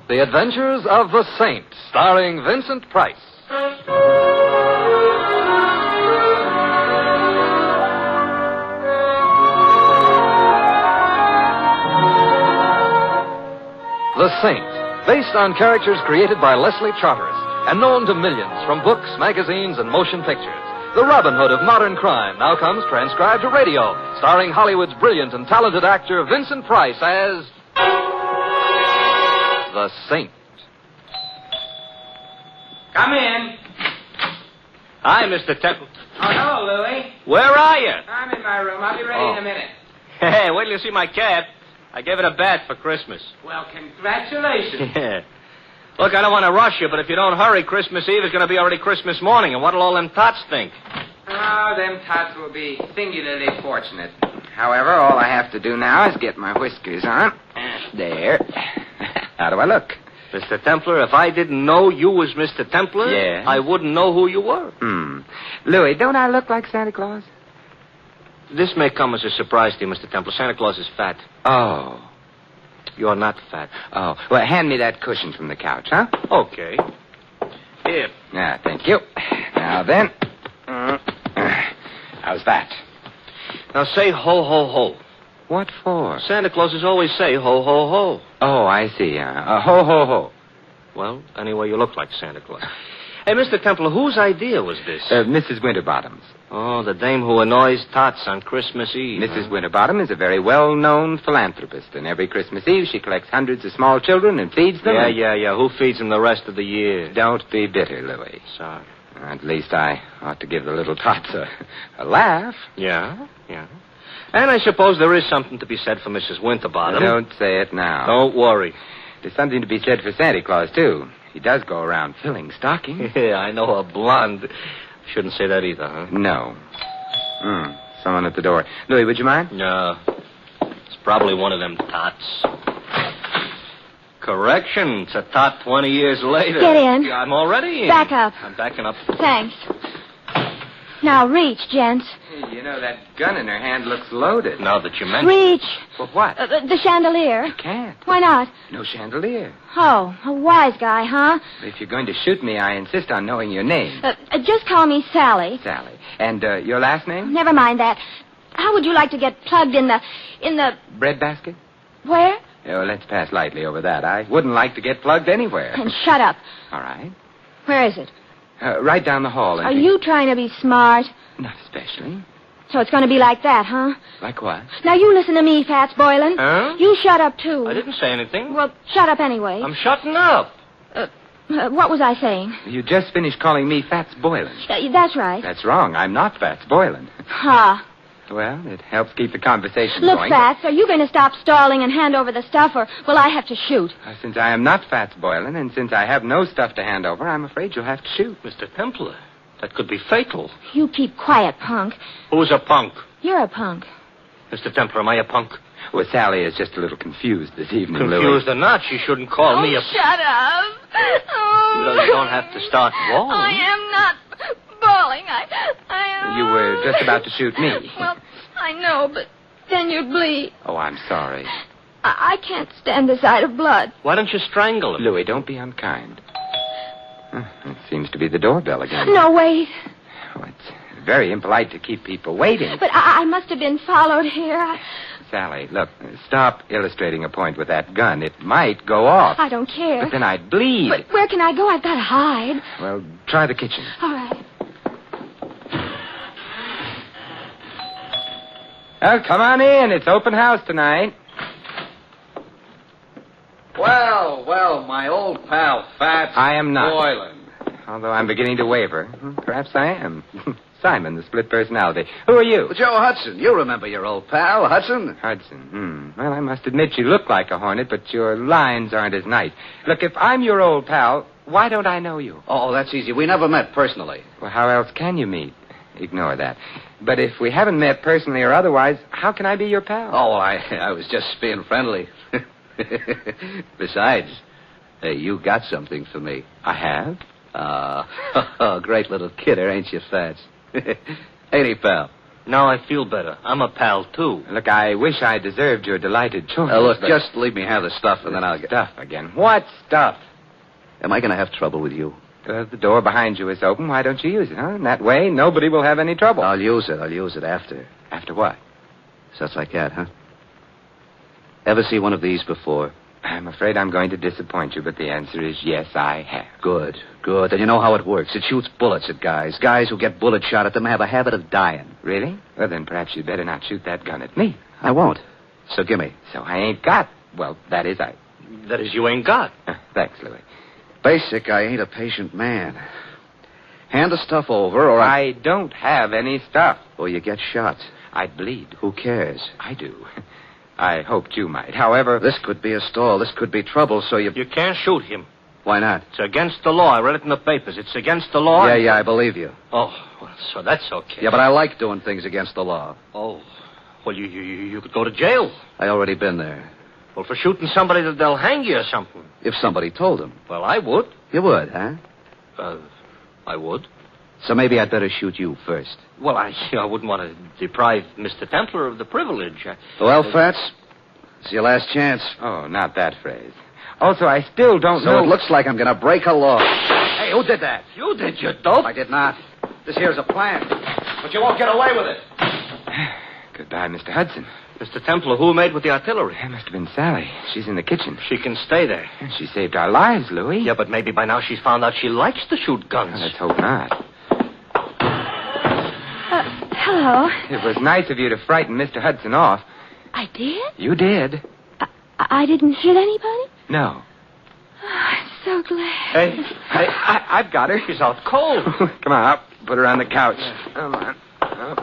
The Adventures of the Saint, starring Vincent Price. The Saint, based on characters created by Leslie Charteris and known to millions from books, magazines, and motion pictures. The Robin Hood of modern crime now comes transcribed to radio, starring Hollywood's brilliant and talented actor Vincent Price as the Saint. Come in. Hi, Mr. Temple. Oh, hello, Louie. Where are you? I'm in my room. I'll be ready in a minute. Hey, wait till you see my cat. I gave it a bath for Christmas. Well, congratulations. Yeah. Look, I don't want to rush you, but if you don't hurry, Christmas Eve is going to be already Christmas morning, and what'll all them tots think? Oh, them tots will be singularly fortunate. However, all I have to do now is get my whiskers on. There. How do I look? Mr. Templar, if I didn't know you was Mr. Templar, Yeah? I wouldn't know who you were. Louie, don't I look like Santa Claus? This may come as a surprise to you, Mr. Templar. Santa Claus is fat. Oh. You're not fat. Oh. Well, hand me that cushion from the couch, huh? Okay. Here. Yeah, thank you. Now then. How's that? Now say ho, ho, ho. What for? Santa Clauses always say ho, ho, ho. Oh, I see. Ho, ho, ho. Well, anyway, you look like Santa Claus. Hey, Mr. Templar, whose idea was this? Mrs. Winterbottom's. Oh, the dame who annoys tots on Christmas Eve. Mrs. Winterbottom is a very well-known philanthropist, and every Christmas Eve she collects hundreds of small children and feeds them. Yeah. Who feeds them the rest of the year? Don't be bitter, Louie. Sorry. At least I ought to give the little tots a laugh. Yeah. And I suppose there is something to be said for Mrs. Winterbottom. Don't say it now. Don't worry. There's something to be said for Santa Claus, too. He does go around filling stockings. Yeah, I know a blonde. Shouldn't say that either, huh? No. Someone at the door. Louie, would you mind? No. It's probably one of them tots. Correction. It's a tot 20 years later. Get in. I'm already in. Back up. I'm backing up. Thanks. Now reach, gents. Hey, you know, that gun in her hand looks loaded. Now that you mention Reach. For what? The chandelier. You can't. Why not? No chandelier. Oh, a wise guy, huh? If you're going to shoot me, I insist on knowing your name. Just call me Sally. Sally. And your last name? Never mind that. How would you like to get plugged in the... Breadbasket? Where? Oh, let's pass lightly over that. I wouldn't like to get plugged anywhere. And shut up. All right. Where is it? Right down the hall. Are you trying to be smart? Not especially. So it's going to be like that, huh? Like what? Now you listen to me, Fats Boylan. Huh? You shut up, too. I didn't say anything. Well, shut up anyway. I'm shutting up. What was I saying? You just finished calling me Fats Boylan. That's right. That's wrong. I'm not Fats Boylan. Ha. Well, it helps keep the conversation Look, going. Fats, are you going to stop stalling and hand over the stuff, or will I have to shoot? Since I am not Fats Boylan, and since I have no stuff to hand over, I'm afraid you'll have to shoot. Mr. Templar, that could be fatal. You keep quiet, punk. Who's a punk? You're a punk. Mr. Templar, am I a punk? Well, Sally is just a little confused this evening, Confused or not, she shouldn't call me a... Shut up. Oh. You don't have to start bawling. I am not bawling. I am... You were just about to shoot me. Well, I know, but then you'd bleed. Oh, I'm sorry. I can't stand the sight of blood. Why don't you strangle him? Louie, don't be unkind. It seems to be the doorbell again. No, wait. Oh, it's very impolite to keep people waiting. But I must have been followed here. Sally, look, stop illustrating a point with that gun. It might go off. I don't care. But then I'd bleed. But where can I go? I've got to hide. Well, try the kitchen. All right. Well, come on in. It's open house tonight. Well, my old pal, Fats I am not. Boylan. Although I'm beginning to waver. Perhaps I am. Simon, the split personality. Who are you? Joe Hudson. You remember your old pal, Hudson? Hudson. Well, I must admit you look like a hornet, but your lines aren't as nice. Look, if I'm your old pal, why don't I know you? Oh, that's easy. We never met personally. Well, how else can you meet? Ignore that. But if we haven't met personally or otherwise, how can I be your pal? Oh, I was just being friendly. Besides, hey, you got something for me. I have? Great little kidder, ain't you, Fats? Ain't he, pal? Now I feel better. I'm a pal, too. Look, I wish I deserved your delighted choice. Look, but... just leave me have the stuff, and then I'll get... Stuff again. What stuff? Am I going to have trouble with you? The door behind you is open. Why don't you use it, huh? In that way, nobody will have any trouble. I'll use it after. After what? Such like that, huh? Ever see one of these before? I'm afraid I'm going to disappoint you, but the answer is yes, I have. Good. And you know how it works. It shoots bullets at guys. Guys who get bullets shot at them have a habit of dying. Really? Well, then perhaps you'd better not shoot that gun at me. I won't. So gimme. So I ain't got... Well, that is I... That is, you ain't got. Thanks, Louis. Basic, I ain't a patient man. Hand the stuff over, or I don't have any stuff. Or you get shot. I'd bleed. Who cares? I do. I hoped you might. However... This could be a stall. This could be trouble, so you... You can't shoot him. Why not? It's against the law. I read it in the papers. It's against the law. Yeah, I believe you. Oh, well, so that's okay. Yeah, but I like doing things against the law. Oh, well, you could go to jail. I already been there. Well, for shooting somebody, they'll hang you or something. If somebody told them. Well, I would. You would, huh? I would. So maybe I'd better shoot you first. Well, I wouldn't want to deprive Mr. Templar of the privilege. Well, Fats, it's your last chance. Oh, not that phrase. Also, I still don't know... So it looks like I'm going to break a law. Hey, who did that? You did, you dope. I did not. This here's a plan. But you won't get away with it. Goodbye, Mr. Hudson. Mr. Templar, who made with the artillery? That must have been Sally. She's in the kitchen. She can stay there. She saved our lives, Louis. Yeah, but maybe by now she's found out she likes to shoot guns. Well, let's hope not. Hello. It was nice of you to frighten Mr. Hudson off. I did? You did. I didn't hit anybody? No. Oh, I'm so glad. Hey, I've got her. she's out cold. Come on, up. Put her on the couch. Come on. Up.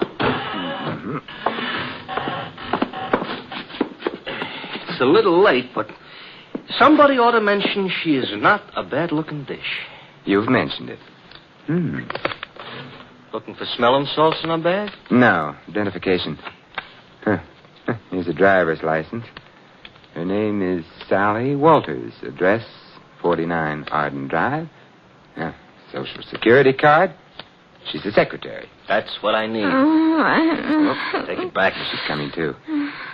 Mm-hmm. It's a little late, but somebody ought to mention she is not a bad-looking dish. You've mentioned it. Looking for smelling salts in her bag? No. Identification. Huh. Here's a driver's license. Her name is Sally Walters. Address 49 Arden Drive. Social Security card. She's the secretary. That's what I need. Oh, Take it back. She's coming, too.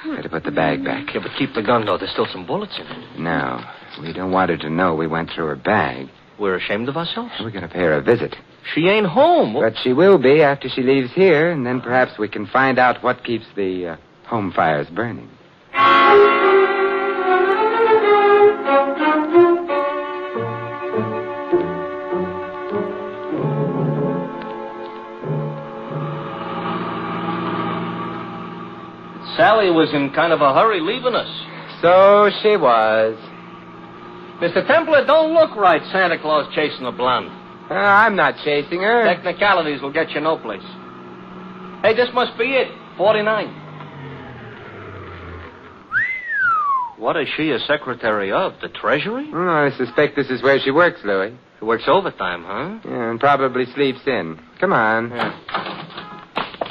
Better put the bag back. Yeah, but keep the gun, though. There's still some bullets in it. No. We don't want her to know we went through her bag. We're ashamed of ourselves? We're going to pay her a visit. She ain't home. But she will be after she leaves here, and then perhaps we can find out what keeps the home fires burning. Sally was in kind of a hurry leaving us. So she was. Mr. Templar, don't look right, Santa Claus chasing a blonde. I'm not chasing her. Technicalities will get you no place. Hey, this must be it. 49. What is she a secretary of? The Treasury? Oh, I suspect this is where she works, Louis. She works overtime, huh? Yeah, and probably sleeps in. Come on. Yeah.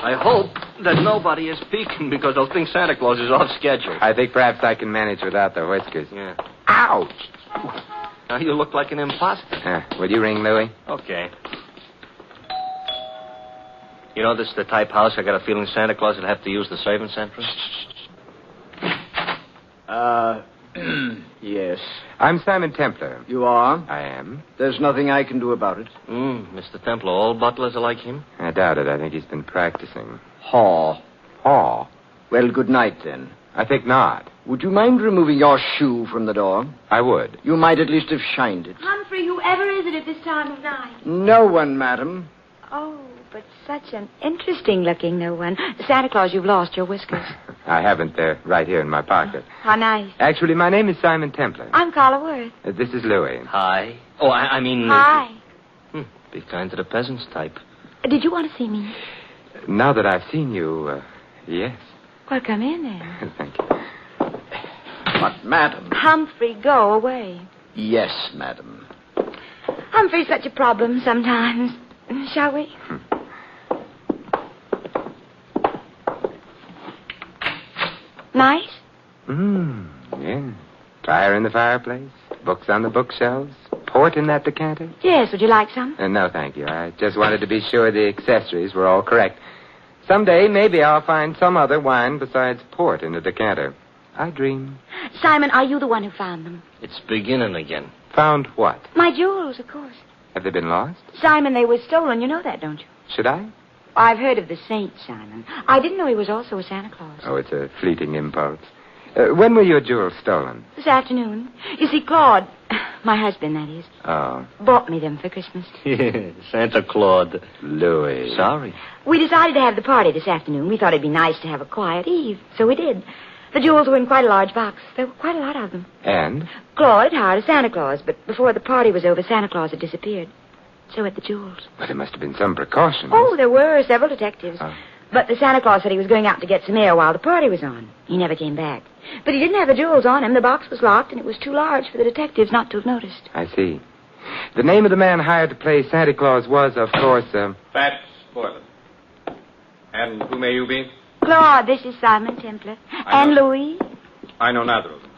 I hope that nobody is peeking because they'll think Santa Claus is off schedule. I think perhaps I can manage without the whiskers. Yeah. Ouch! Now you look like an imposter. Will you ring, Louis? Okay. You know, this is the type house I got a feeling Santa Claus would have to use the servants' entrance. Yes. I'm Simon Templar. You are? I am. There's nothing I can do about it. Mr. Templar, all butlers are like him? I doubt it. I think he's been practicing. Haw. Haw? Well, good night, then. I think not. Would you mind removing your shoe from the door? I would. You might at least have shined it. Humphrey, whoever is it at this time of night? No one, madam. Oh, but such an interesting-looking no one. Santa Claus, you've lost your whiskers. I haven't. They're right here in my pocket. How nice. Actually, my name is Simon Templar. I'm Carla Worth. This is Louis. Hi. Oh, I mean... Hi. Be kind to the peasants type. Did you want to see me? Now that I've seen you, yes. Well, come in then. Thank you. But, madam. Humphrey, go away. Yes, madam. Humphrey's such a problem sometimes. Shall we? Nice? Yeah. Fire in the fireplace, books on the bookshelves, port in that decanter. Yes, would you like some? No, thank you. I just wanted to be sure the accessories were all correct. Someday, maybe I'll find some other wine besides port in a decanter. I dream. Simon, are you the one who found them? It's beginning again. Found what? My jewels, of course. Have they been lost? Simon, they were stolen. You know that, don't you? Should I? I've heard of the saint, Simon. I didn't know he was also a Santa Claus. Oh, it's a fleeting impulse. When were your jewels stolen? This afternoon. You see, Claude, my husband, that is, Oh, bought me them for Christmas. Santa Claus. Louis. Sorry. We decided to have the party this afternoon. We thought it'd be nice to have a quiet eve, so we did. The jewels were in quite a large box. There were quite a lot of them. And? Claude had hired a Santa Claus, but before the party was over, Santa Claus had disappeared. So had the jewels. Well, there must have been some precautions. Oh, there were several detectives. Oh. But the Santa Claus said he was going out to get some air while the party was on. He never came back. But he didn't have the jewels on him. The box was locked, and it was too large for the detectives not to have noticed. I see. The name of the man hired to play Santa Claus was, of course, Fats Boylan. And who may you be? Claude, this is Simon Templar. And Louis. I know neither of them.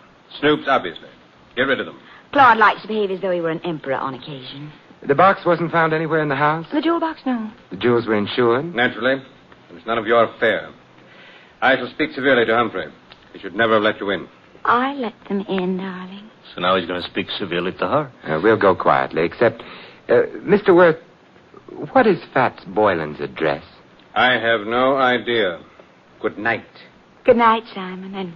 Snoops, obviously. Get rid of them. Claude likes to behave as though he were an emperor on occasion. The box wasn't found anywhere in the house? The jewel box, no. The jewels were insured? Naturally. It's none of your affair. I shall speak severely to Humphrey. He should never have let you in. I let them in, darling. So now he's going to speak severely to her. We'll go quietly, except... Mr. Worth, what is Fats Boylan's address? I have no idea. Good night. Good night, Simon, and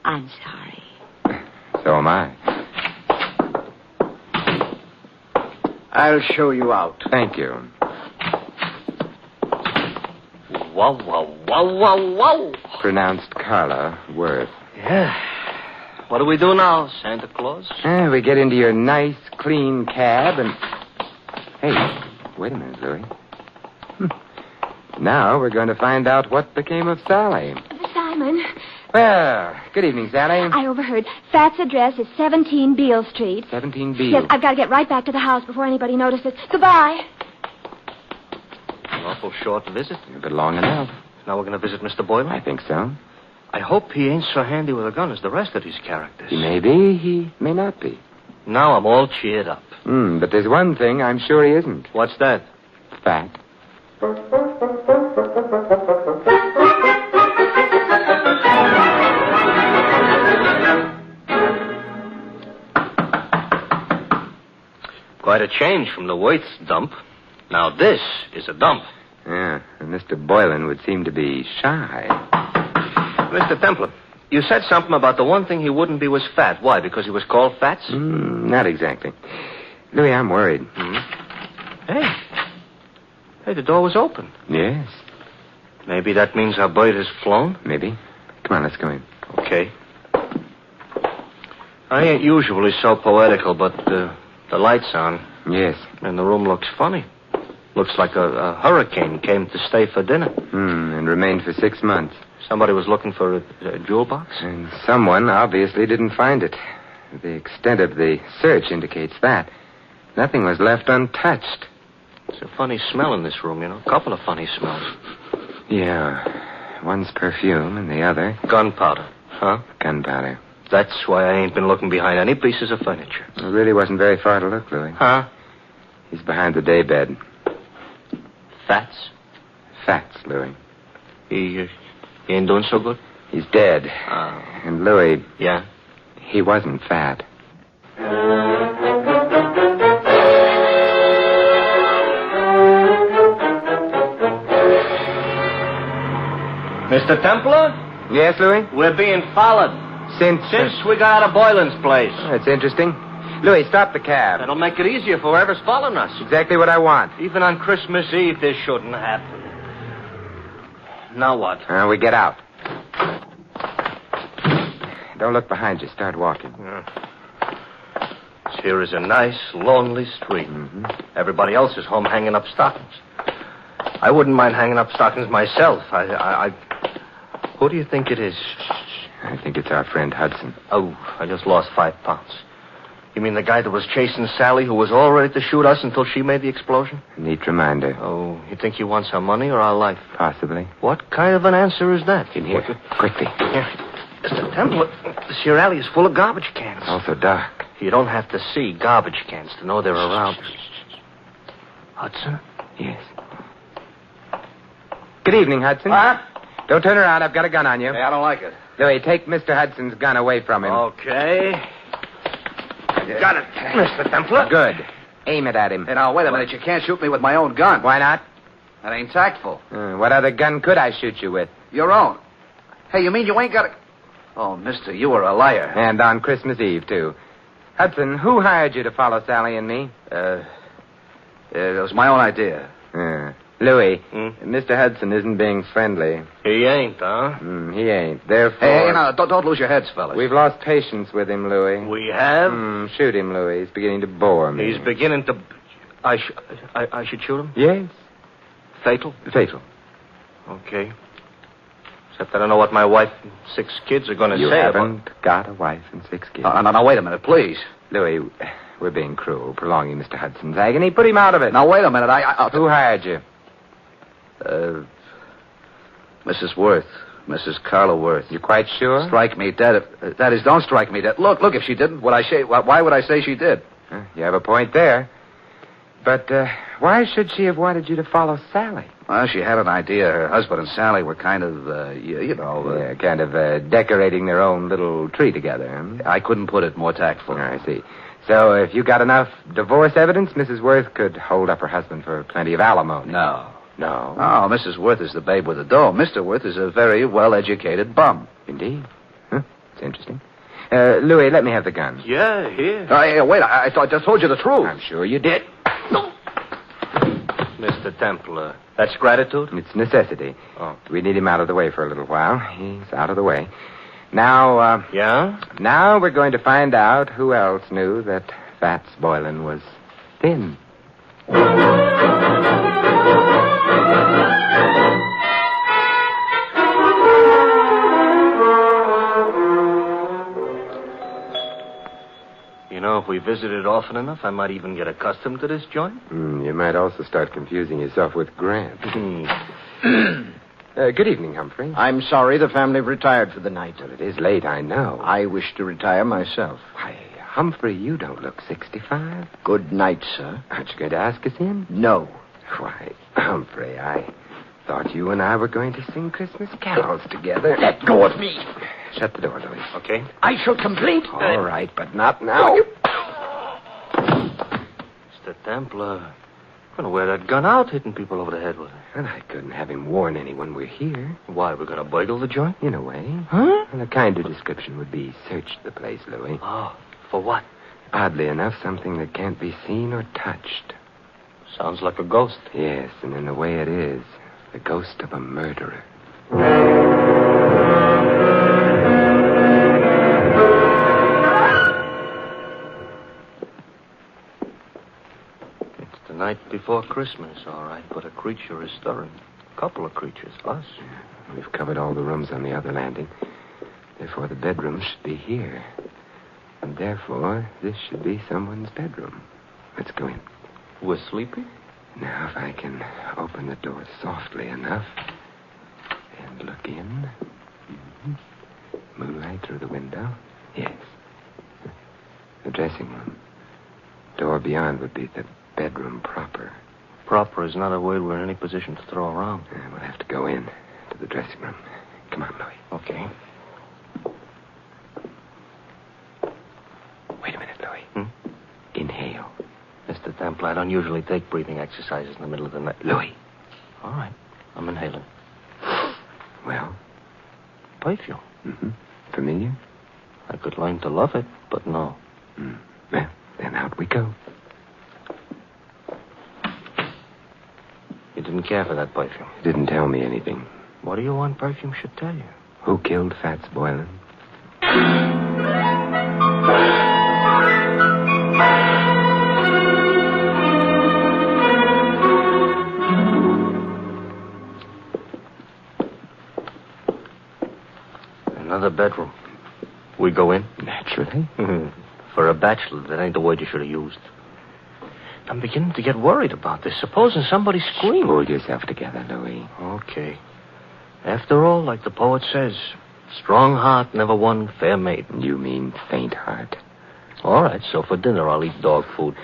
I'm sorry. So am I. I'll show you out. Thank you. Wow, wow, wow, wow, wow. Pronounced Carla Worth. Yeah. What do we do now, Santa Claus? We get into your nice, clean cab and... Hey, wait a minute, Louis. Now we're going to find out what became of Sally. Simon, Well, good evening, Sally. I overheard. Fat's address is 17 Beale Street. 17 B. Yes, I've got to get right back to the house before anybody notices. Goodbye. An awful short visit. But long enough. Now we're going to visit Mr. Boylan? I think so. I hope he ain't so handy with a gun as the rest of these characters. He may be, he may not be. Now I'm all cheered up. But there's one thing I'm sure he isn't. What's that? Fat. Quite a change from the Waits dump. Now this is a dump. Yeah, and Mr. Boylan would seem to be shy. Mr. Templar, you said something about the one thing he wouldn't be was fat. Why, because he was called Fats? Not exactly. Louis, I'm worried. Hey, the door was open. Yes, Maybe that means our bird has flown? maybe. Come on, let's go in. Okay. I ain't usually so poetical, but the light's on, Yes. and the room looks funny. Looks like a hurricane came to stay for dinner. And remained for 6 months. Somebody was looking for a jewel box? And someone obviously didn't find it. The extent of the search indicates that. Nothing was left untouched. It's a funny smell in this room, you know. A couple of funny smells. Yeah. One's perfume and the other... Gunpowder, huh? gunpowder. That's why I ain't been looking behind any pieces of furniture. It really wasn't very far to look, Louis. Huh? He's behind the daybed. Fats? Facts, Louis. He ain't doing so good? He's dead. And Louis, Yeah? he wasn't fat. Mr. Templar? Yes, Louis? We're being followed. Since we got out of Boylan's place. That's interesting. Louis, stop the cab. That'll make it easier for whoever's following us. Exactly what I want. Even on Christmas Eve, this shouldn't happen. Now what? We get out. Don't look behind you. Start walking. Here is a nice, lonely street. Everybody else is home hanging up stockings. I wouldn't mind hanging up stockings myself. Who do you think it is? I think it's our friend Hudson. Oh, I just lost 5 pounds. You mean the guy that was chasing Sally, who was all ready to shoot us until she made the explosion? Neat reminder. Oh, you think he wants our money or our life? Possibly. What kind of an answer is that? In here. Quickly. Here. Mr. Temple, this here alley is full of garbage cans. Also dark. You don't have to see garbage cans to know they're around. Hudson? Yes. Good evening, Hudson. Huh? Don't turn around. I've got a gun on you. Hey, I don't like it. Louis, take Mr. Hudson's gun away from him. Okay. Got it, Mr. Templar. Good. Aim it at him. Hey, now, wait a minute. You can't shoot me with my own gun. Why not? That ain't tactful. What other gun could I shoot you with? Your own. Hey, you mean you ain't got a... Oh, mister, you are a liar. And on Christmas Eve, too. Hudson, who hired you to follow Sally and me? It was my own idea. Louis, Mr. Hudson isn't being friendly. He ain't, huh? He ain't. Therefore... Hey, now, don't lose your heads, fellas. We've lost patience with him, Louis. We have? Shoot him, Louis. He's beginning to bore me. He's beginning to... I should shoot him? Yes. Fatal? Fatal. Okay. Except I don't know what my wife and 6 kids are going to say You about... haven't got a wife and 6 kids. Now, wait a minute, please. Louis, we're being cruel, prolonging Mr. Hudson's agony. Put him out of it. Now, wait a minute. Who hired you? Mrs. Worth. Mrs. Carla Worth. You quite sure? Strike me dead. That is, don't strike me dead. Look, if she didn't, why would I say she did? You have a point there. But why should she have wanted you to follow Sally? Well, she had an idea. Her husband and Sally were kind of, kind of decorating their own little tree together. Huh? I couldn't put it more tactful. I see. So if you got enough divorce evidence, Mrs. Worth could hold up her husband for plenty of alimony. No. No? Oh, Mrs. Worth is the babe with the dough. Mr. Worth is a very well-educated bum. Indeed. Huh? It's interesting. Louis, let me have the gun. Yeah, here. Hey, wait, I just told you the truth. I'm sure you did. Mr. Templar, that's gratitude? It's necessity. Oh. We need him out of the way for a little while. He's out of the way. Now, Yeah? Now we're going to find out who else knew that Fats Boylan was thin. You know, if we visited often enough, I might even get accustomed to this joint. You might also start confusing yourself with Grant. Good evening, Humphrey. I'm sorry the family retired for the night. Well, it is late, I know. I wish to retire myself. Why, Humphrey, you don't look 65. Good night, sir. Aren't you going to ask us in? No. Why, Humphrey, I thought you and I were going to sing Christmas carols together. Let go of me. Shut the door, Louis. Okay. I shall complain. All right, but not now. Mr. Templar, I'm going to wear that gun out hitting people over the head with it. And I couldn't have him warn anyone we're here. Why, we're going to burgle the joint? In a way. Huh? And a kinder description would be search the place, Louis. Oh, for what? Oddly enough, something that can't be seen or touched. Sounds like a ghost. Yes, and in the way it is, the ghost of a murderer. It's the night before Christmas, all right, but a creature is stirring. A couple of creatures, us. We've covered all the rooms on the other landing. Therefore, the bedroom should be here. And therefore, this should be someone's bedroom. Let's go in. We're sleepy? Now, if I can open the door softly enough and look in. Moonlight through the window. Yes. The dressing room. Door beyond would be the bedroom proper. Proper is not a word we're in any position to throw around. We'll have to go in to the dressing room. Come on, Louis. Okay. Wait a minute, Louis. Inhale. Mr. Templar, I don't usually take breathing exercises in the middle of the night. Louis. All right. I'm inhaling. Well? Perfume. Familiar? I could learn to love it, but no. Well, then out we go. You didn't care for that perfume. Didn't tell me anything. What do you want perfume should tell you? Who killed Fats Boylan? Another bedroom. We go in? Naturally. For a bachelor, that ain't the word you should have used. I'm beginning to get worried about this. Supposing somebody screamed. Hold yourself together, Louis. Okay. After all, like the poet says, strong heart never won fair maiden. You mean faint heart. All right, so for dinner I'll eat dog food.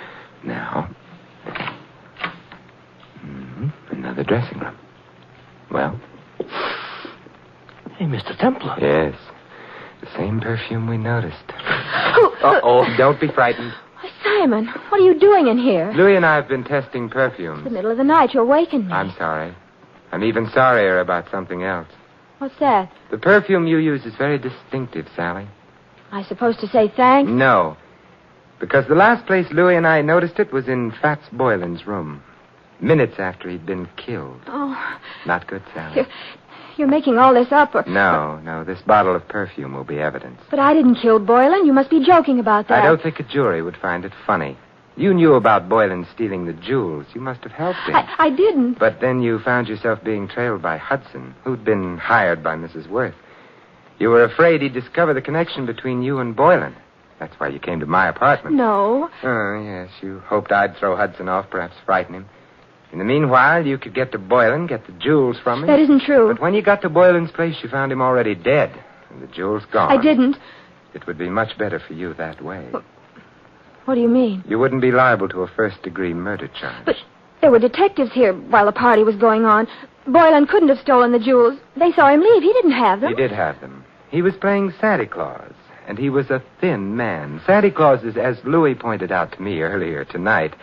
Now. Another dressing room. Well? Hey, Mr. Templar. Yes. The same perfume we noticed. Oh, Don't be frightened. Simon, what are you doing in here? Louis and I have been testing It's perfumes. the middle of the night. You awakened me. I'm sorry. I'm even sorrier about something else. What's that? The perfume you use is very distinctive, Sally. I supposed to say thanks? No. Because the last place Louis and I noticed it was in Fats Boylan's room. Minutes after he'd been killed. Oh, Not good, Sally. you're making all this up. No. This bottle of perfume will be evidence. But I didn't kill Boylan. You must be joking about that. I don't think a jury would find it funny. You knew about Boylan stealing the jewels. You must have helped him. I didn't. But then you found yourself being trailed by Hudson, who'd been hired by Mrs. Worth. You were afraid he'd discover the connection between you and Boylan. That's why you came to my apartment. No. Oh, yes. You hoped I'd throw Hudson off, perhaps frighten him. In the meanwhile, you could get to Boylan, get the jewels from him. That isn't true. But when you got to Boylan's place, you found him already dead, and the jewels gone. I didn't. It would be much better for you that way. What do you mean? You wouldn't be liable to a first-degree murder charge. But there were detectives here while the party was going on. Boylan couldn't have stolen the jewels. They saw him leave. He didn't have them. He did have them. He was playing Santa Claus, and he was a thin man. Santa Clauses, as Louis pointed out to me earlier tonight,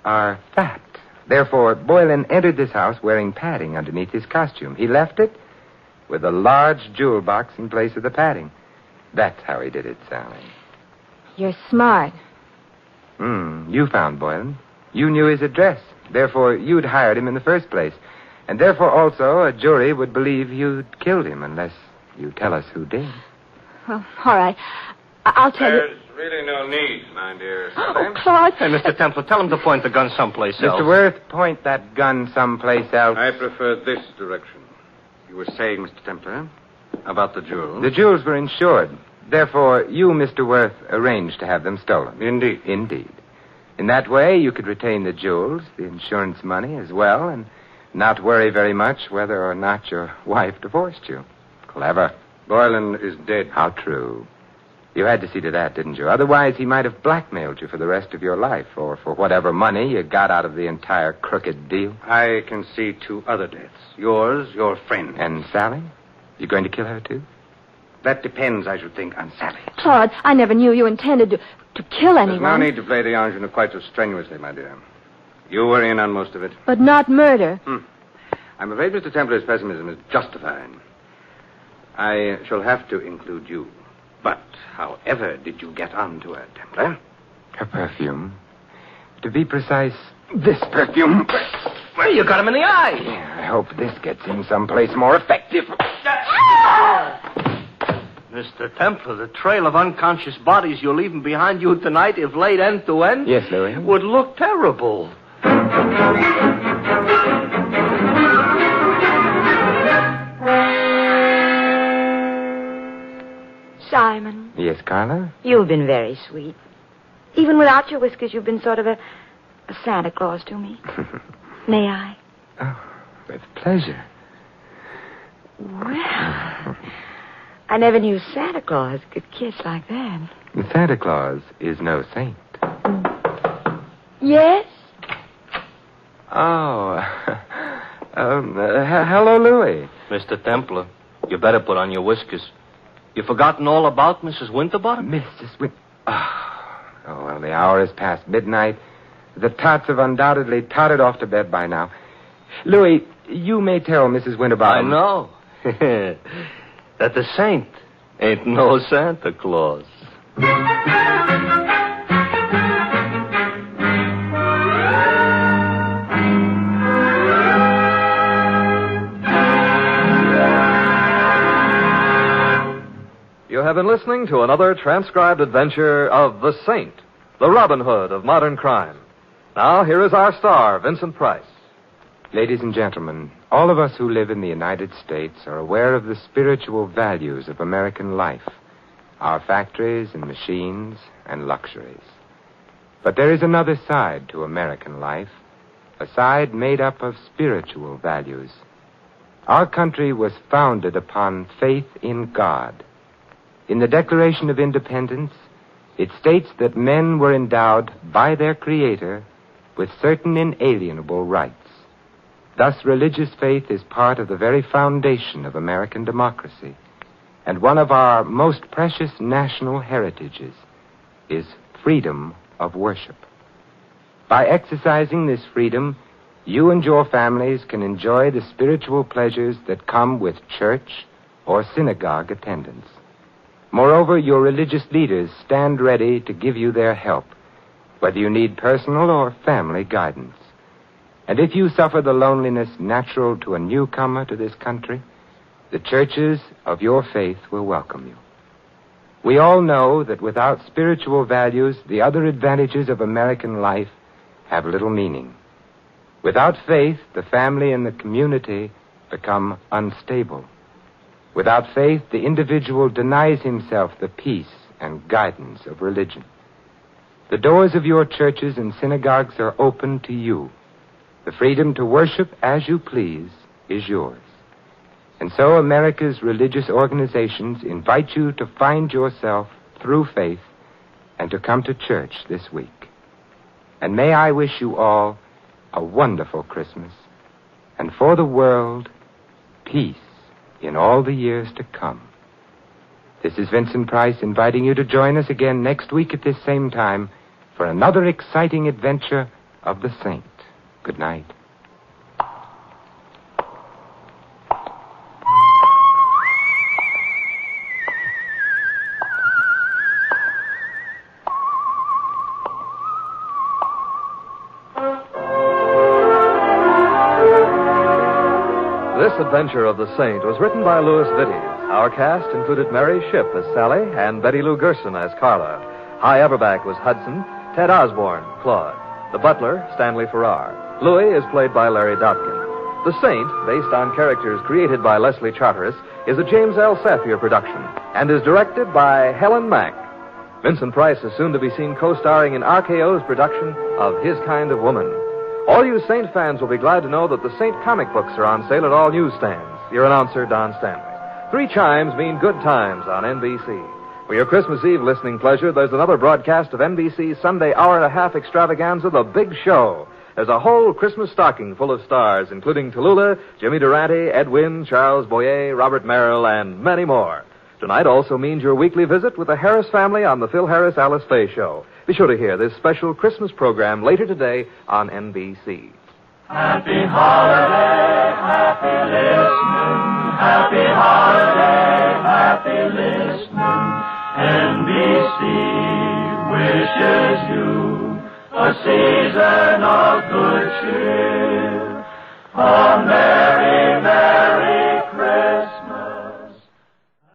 are fat. Therefore, Boylan entered this house wearing padding underneath his costume. He left it with a large jewel box in place of the padding. That's how he did it, Sally. You're smart. You found Boylan. You knew his address. Therefore, you'd hired him in the first place. And therefore, also, a jury would believe you'd killed him unless you tell us who did. Well, all right. I'll tell you. There's really no need, my dear Oh, Sally. Claude. Hey, Mr. Templar, tell him to point the gun someplace else. Mr. Worth, point that gun someplace else. I prefer this direction. You were saying, Mr. Templar, about the jewels. The jewels were insured. Therefore, you, Mr. Worth, arranged to have them stolen. Indeed. Indeed. In that way, you could retain the jewels, the insurance money as well, and not worry very much whether or not your wife divorced you. Clever. Boylan is dead. How true. You had to see to that, didn't you? Otherwise, he might have blackmailed you for the rest of your life, or for whatever money you got out of the entire crooked deal. I can see two other deaths. Yours, your friend. And Sally? You going to kill her, too? That depends, I should think, on Sally. Claude, I never knew you intended to kill anyone. There's no need to play the ingenue quite so strenuously, my dear. You were in on most of it. But not murder. I'm afraid Mr. Templar's pessimism is justified. I shall have to include you. But however did you get onto her, Templar? Her perfume. To be precise, this perfume. Well, you got him in the eye. Yeah, I hope this gets him someplace more effective. Mr. Templar, the trail of unconscious bodies you're leaving behind you tonight, if laid end to end, Yes, Louis? would look terrible. Simon, Yes, Carla? you've been very sweet. Even without your whiskers, you've been sort of a Santa Claus to me. May I? Oh, with pleasure. Well, I never knew Santa Claus could kiss like that. Santa Claus is no saint. Yes? Oh. Hello, Louis. Mr. Templar, you better put on your whiskers. You've forgotten all about Mrs. Winterbottom? Mrs. Win... Oh, well, the hour is past midnight. The tots have undoubtedly tottered off to bed by now. Louis, you may tell Mrs. I Winterbottom... know. That the saint ain't no Santa Claus. You have been listening to another transcribed adventure of The Saint, the Robin Hood of modern crime. Now, here is our star, Vincent Price. Ladies and gentlemen, all of us who live in the United States are aware of the spiritual values of American life, our factories and machines and luxuries. But there is another side to American life, a side made up of spiritual values. Our country was founded upon faith in God. In the Declaration of Independence, it states that men were endowed by their Creator with certain inalienable rights. Thus, religious faith is part of the very foundation of American democracy, and one of our most precious national heritages is freedom of worship. By exercising this freedom, you and your families can enjoy the spiritual pleasures that come with church or synagogue attendance. Moreover, your religious leaders stand ready to give you their help, whether you need personal or family guidance. And if you suffer the loneliness natural to a newcomer to this country, the churches of your faith will welcome you. We all know that without spiritual values, the other advantages of American life have little meaning. Without faith, the family and the community become unstable. Without faith, the individual denies himself the peace and guidance of religion. The doors of your churches and synagogues are open to you. The freedom to worship as you please is yours. And so America's religious organizations invite you to find yourself through faith and to come to church this week. And may I wish you all a wonderful Christmas, and for the world, peace in all the years to come. This is Vincent Price inviting you to join us again next week at this same time for another exciting adventure of the Saint. Good night. This adventure of the Saint was written by Louis Vittes. Our cast included Mary Shipp as Sally and Betty Lou Gerson as Carla. Hy Everback was Hudson, Ted Osborne, Claude. The butler, Stanley Farrar. Louis is played by Larry Dotkin. The Saint, based on characters created by Leslie Charteris, is a James L. Safier production and is directed by Helen Mack. Vincent Price is soon to be seen co-starring in RKO's production of His Kind of Woman. All you Saint fans will be glad to know that the Saint comic books are on sale at all newsstands. Your announcer, Don Stanley. 3 chimes mean good times on NBC. For your Christmas Eve listening pleasure, there's another broadcast of NBC's Sunday hour-and-a-half extravaganza, The Big Show. There's a whole Christmas stocking full of stars, including Tallulah, Jimmy Durante, Ed Wynn, Charles Boyer, Robert Merrill, and many more. Tonight also means your weekly visit with the Harris family on the Phil Harris-Alice Faye Show. Be sure to hear this special Christmas program later today on NBC. Happy holiday, happy listening. Happy holiday, happy listening. NBC wishes you a season of good cheer.